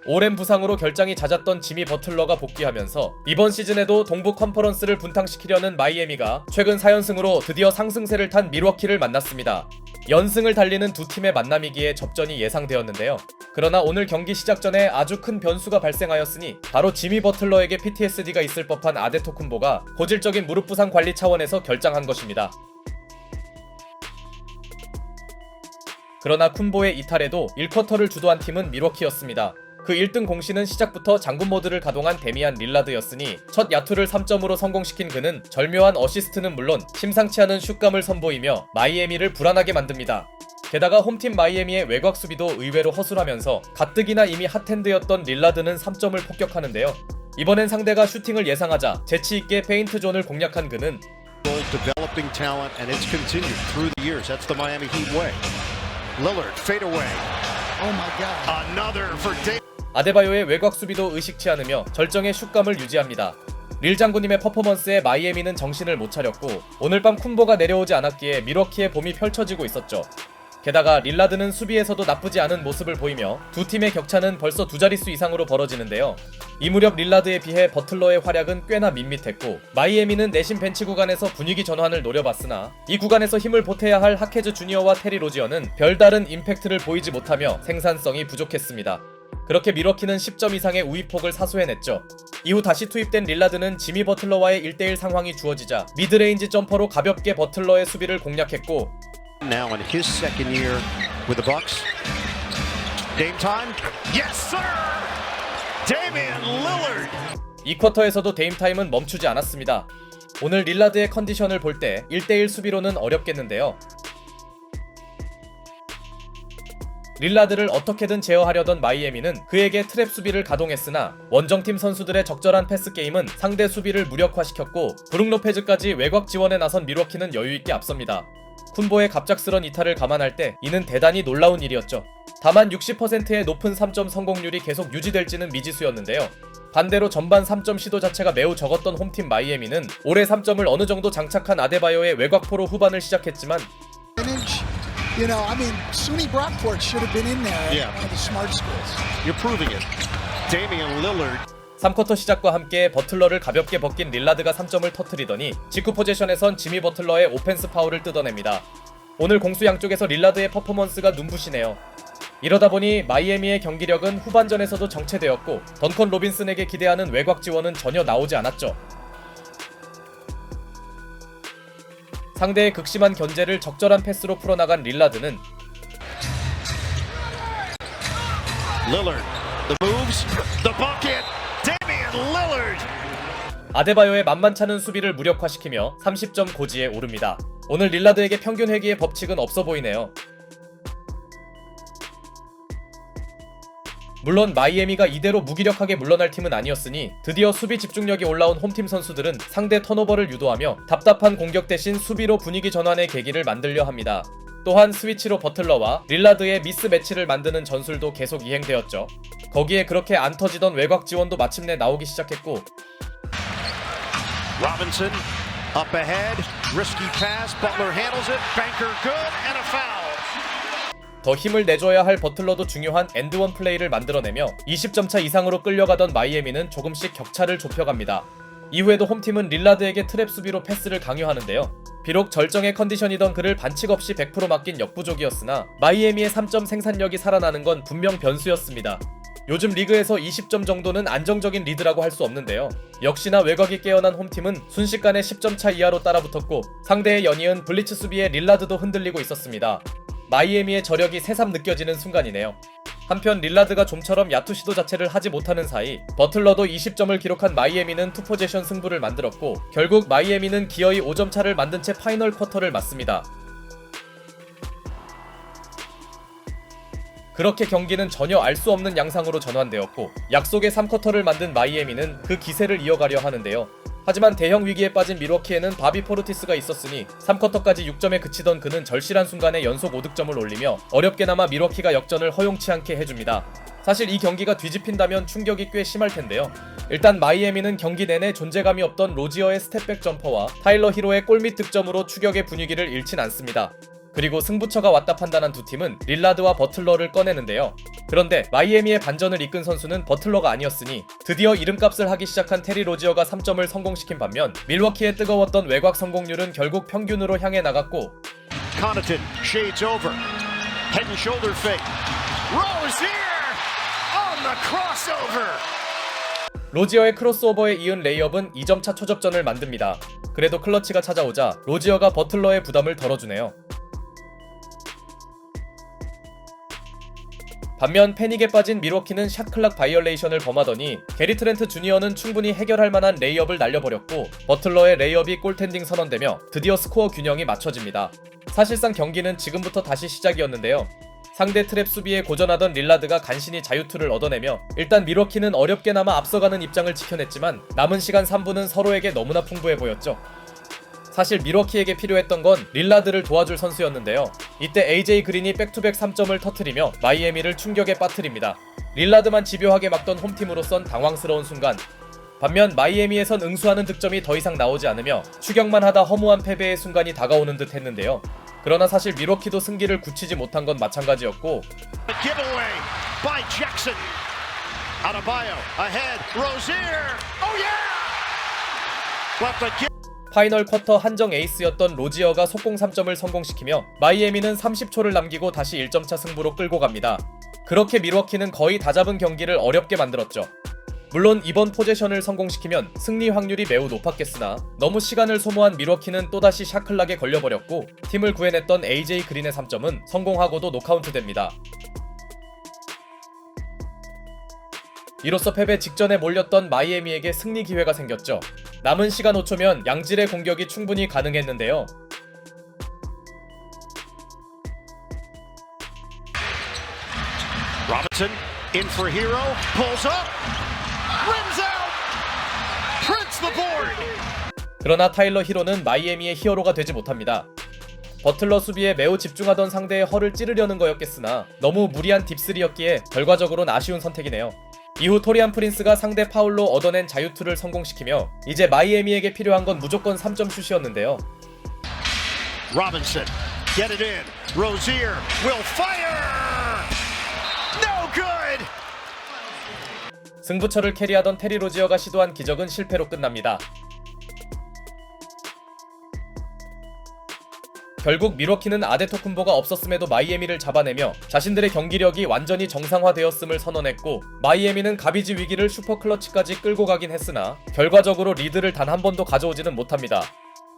오랜 부상으로 결장이 잦았던 지미 버틀러가 복귀하면서 이번 시즌에도 동부 컨퍼런스를 분탕시키려는 마이애미가 최근 4연승으로 드디어 상승세를 탄 밀워키를 만났습니다. 연승을 달리는 두 팀의 만남이기에 접전이 예상되었는데요. 그러나 오늘 경기 시작 전에 아주 큰 변수가 발생하였으니 바로 지미 버틀러에게 PTSD가 있을 법한 아데토쿤보가 고질적인 무릎 부상 관리 차원에서 결장한 것입니다. 그러나 쿤보의 이탈에도 1쿼터를 주도한 팀은 밀워키였습니다. 그 1등 공신은 시작부터 장군 모드를 가동한 데미안 릴라드였으니 첫 야투를 3점으로 성공시킨 그는 절묘한 어시스트는 물론 심상치 않은 슛감을 선보이며 마이애미를 불안하게 만듭니다. 게다가 홈팀 마이애미의 외곽 수비도 의외로 허술하면서 가뜩이나 이미 핫핸드였던 릴라드는 3점을 폭격하는데요. 이번엔 상대가 슈팅을 예상하자 재치있게 페인트 존을 공략한 그는 developing talent and it's continued through the years. That's the Miami Heat way. Lillard fade away. Oh my God. Another for Davis. 아데바요의 외곽 수비도 의식치 않으며 절정의 슛감을 유지합니다. 릴 장군님의 퍼포먼스에 마이애미는 정신을 못 차렸고 오늘 밤 쿤보가 내려오지 않았기에 밀워키의 봄이 펼쳐지고 있었죠. 게다가 릴라드는 수비에서도 나쁘지 않은 모습을 보이며 두 팀의 격차는 벌써 두 자릿수 이상으로 벌어지는데요. 이 무렵 릴라드에 비해 버틀러의 활약은 꽤나 밋밋했고 마이애미는 내심 벤치 구간에서 분위기 전환을 노려봤으나 이 구간에서 힘을 보태야 할 하케즈 주니어와 테리 로지어는 별다른 임팩트를 보이지 못하며 생산성이 부족했습니다. 그렇게 밀워키는 10점 이상의 우위폭을 사수해냈죠. 이후 다시 투입된 릴라드는 지미 버틀러와의 1대1 상황이 주어지자 미드레인지 점퍼로 가볍게 버틀러의 수비를 공략했고 Now in his second year with the Bucks. Game time. Yes, sir. Damian Lillard. 이 쿼터에서도 데임타임은 멈추지 않았습니다. 오늘 릴라드의 컨디션을 볼 때 1대1 수비로는 어렵겠는데요. 릴라드를 어떻게든 제어하려던 마이애미는 그에게 트랩 수비를 가동했으나 원정팀 선수들의 적절한 패스 게임은 상대 수비를 무력화시켰고 브룩 로페즈까지 외곽 지원에 나선 밀워키는 여유있게 앞섭니다. 쿤보의 갑작스런 이탈을 감안할 때 이는 대단히 놀라운 일이었죠. 다만 60%의 높은 3점 성공률이 계속 유지될지는 미지수였는데요. 반대로 전반 3점 시도 자체가 매우 적었던 홈팀 마이애미는 올해 3점을 어느 정도 장착한 아데바요의 외곽포로 후반을 시작했지만 You know, I mean, SUNY Brockport should have been in there. Yeah. At the smart schools. You're proving it. Damian Lillard. 3쿼터 시작과 함께 버틀러를 가볍게 벗긴 릴라드가 3점을 터뜨리더니 직후 포지션에선 지미 버틀러의 오펜스 파울을 뜯어냅니다. 오늘 공수 양쪽에서 릴라드의 퍼포먼스가 눈부시네요. 이러다 보니 마이애미의 경기력은 후반전에서도 정체되었고 던컨 로빈슨에게 기대하는 외곽 지원은 전혀 나오지 않았죠. 상대의 극심한 견제를 적절한 패스로 풀어나간 릴라드는 Lillard. The moves. The bucket. Damian Lillard. 아데바요의 만만찮은 수비를 무력화시키며 30점 고지에 오릅니다. 오늘 릴라드에게 평균 회귀의 법칙은 없어 보이네요. 물론 마이애미가 이대로 무기력하게 물러날 팀은 아니었으니 드디어 수비 집중력이 올라온 홈팀 선수들은 상대 턴오버를 유도하며 답답한 공격 대신 수비로 분위기 전환의 계기를 만들려 합니다. 또한 스위치로 버틀러와 릴라드의 미스 매치를 만드는 전술도 계속 이행되었죠. 거기에 그렇게 안 터지던 외곽 지원도 마침내 나오기 시작했고 Robinson up ahead. Risky pass. Butler handles it. Banker good and a foul. 더 힘을 내줘야 할 버틀러도 중요한 엔드원 플레이를 만들어내며 20점 차 이상으로 끌려가던 마이애미는 조금씩 격차를 좁혀갑니다. 이후에도 홈팀은 릴라드에게 트랩 수비로 패스를 강요하는데요. 비록 절정의 컨디션이던 그를 반칙 없이 100% 맡긴 역부족이었으나 마이애미의 3점 생산력이 살아나는 건 분명 변수였습니다. 요즘 리그에서 20점 정도는 안정적인 리드라고 할 수 없는데요. 역시나 외곽이 깨어난 홈팀은 순식간에 10점 차 이하로 따라붙었고 상대의 연이은 블리츠 수비에 릴라드도 흔들리고 있었습니다. 마이애미의 저력이 새삼 느껴지는 순간이네요. 한편 릴라드가 좀처럼 야투 시도 자체를 하지 못하는 사이 버틀러도 20점을 기록한 마이애미는 투포제션 승부를 만들었고 결국 마이애미는 기어이 5점 차를 만든 채 파이널 쿼터를 맞습니다. 그렇게 경기는 전혀 알 수 없는 양상으로 전환되었고 약속의 3쿼터를 만든 마이애미는 그 기세를 이어가려 하는데요. 하지만 대형 위기에 빠진 밀워키에는 바비 포르티스가 있었으니 3쿼터까지 6점에 그치던 그는 절실한 순간에 연속 5득점을 올리며 어렵게나마 밀워키가 역전을 허용치 않게 해줍니다. 사실 이 경기가 뒤집힌다면 충격이 꽤 심할 텐데요. 일단 마이애미는 경기 내내 존재감이 없던 로지어의 스텝백 점퍼와 타일러 히로의 골밑 득점으로 추격의 분위기를 잃진 않습니다. 그리고 승부처가 왔다 판단한 두 팀은 릴라드와 버틀러를 꺼내는데요. 그런데 마이애미의 반전을 이끈 선수는 버틀러가 아니었으니 드디어 이름값을 하기 시작한 테리 로지어가 3점을 성공시킨 반면 밀워키의 뜨거웠던 외곽 성공률은 결국 평균으로 향해 나갔고 Connaughton shades over. Head and shoulder fake. Rozier on the crossover. 로지어의 크로스오버에 이은 레이업은 2점차 초접전을 만듭니다. 그래도 클러치가 찾아오자 로지어가 버틀러의 부담을 덜어주네요. 반면 패닉에 빠진 밀워키는 샷클락 바이올레이션을 범하더니 게리 트렌트 주니어는 충분히 해결할 만한 레이업을 날려버렸고 버틀러의 레이업이 골텐딩 선언되며 드디어 스코어 균형이 맞춰집니다. 사실상 경기는 지금부터 다시 시작이었는데요. 상대 트랩 수비에 고전하던 릴라드가 간신히 자유투를 얻어내며 일단 밀워키는 어렵게나마 앞서가는 입장을 지켜냈지만 남은 시간 3분은 서로에게 너무나 풍부해 보였죠. 사실 밀워키에게 필요했던 건 릴라드를 도와줄 선수였는데요. 이때 AJ 그린이 백투백 3점을 터뜨리며 마이애미를 충격에 빠뜨립니다. 릴라드만 집요하게 막던 홈팀으로선 당황스러운 순간, 반면 마이애미에선 응수하는 득점이 더 이상 나오지 않으며 추격만 하다 허무한 패배의 순간이 다가오는 듯 했는데요. 그러나 사실 밀워키도 승기를 굳히지 못한 건 마찬가지였고 Giveaway by Jackson. Adebayo ahead. Rozier. Oh yeah. But the 파이널 쿼터 한정 에이스였던 로지어가 속공 3점을 성공시키며 마이애미는 30초를 남기고 다시 1점차 승부로 끌고 갑니다. 그렇게 밀워키는 거의 다 잡은 경기를 어렵게 만들었죠. 물론 이번 포제션을 성공시키면 승리 확률이 매우 높았겠으나 너무 시간을 소모한 밀워키는 또다시 샤클락에 걸려버렸고 팀을 구해냈던 AJ 그린의 3점은 성공하고도 노카운트됩니다. 이로써 패배 직전에 몰렸던 마이애미에게 승리 기회가 생겼죠. 남은 시간 5초면 양질의 공격이 충분히 가능했는데요. Robinson in for Hero. Pulls up. Rims out. Prints the board. 그러나 타일러 히로는 마이애미의 히어로가 되지 못합니다. 버틀러 수비에 매우 집중하던 상대의 허를 찌르려는 거였겠으나 너무 무리한 딥3였기에 결과적으로는 아쉬운 선택이네요. 이후 토리안 프린스가 상대 파울로 얻어낸 자유투를 성공시키며 이제 마이애미에게 필요한 건 무조건 3점 슛이었는데요. Robinson get it in. Rozier will fire. No good. 승부처를 캐리하던 테리 로지어가 시도한 기적은 실패로 끝납니다. 결국 밀워키는 아데토쿤보가 없었음에도 마이애미를 잡아내며 자신들의 경기력이 완전히 정상화되었음을 선언했고 마이애미는 가비지 위기를 슈퍼클러치까지 끌고 가긴 했으나 결과적으로 리드를 단 한 번도 가져오지는 못합니다.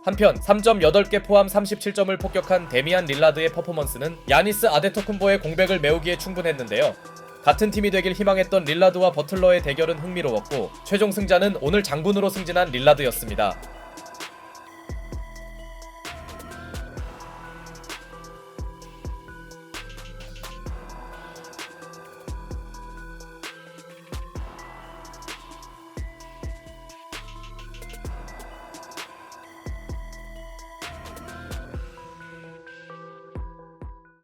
한편 3점 8개 포함 37점을 폭격한 데미안 릴라드의 퍼포먼스는 야니스 아데토쿤보의 공백을 메우기에 충분했는데요. 같은 팀이 되길 희망했던 릴라드와 버틀러의 대결은 흥미로웠고 최종 승자는 오늘 장군으로 승진한 릴라드였습니다.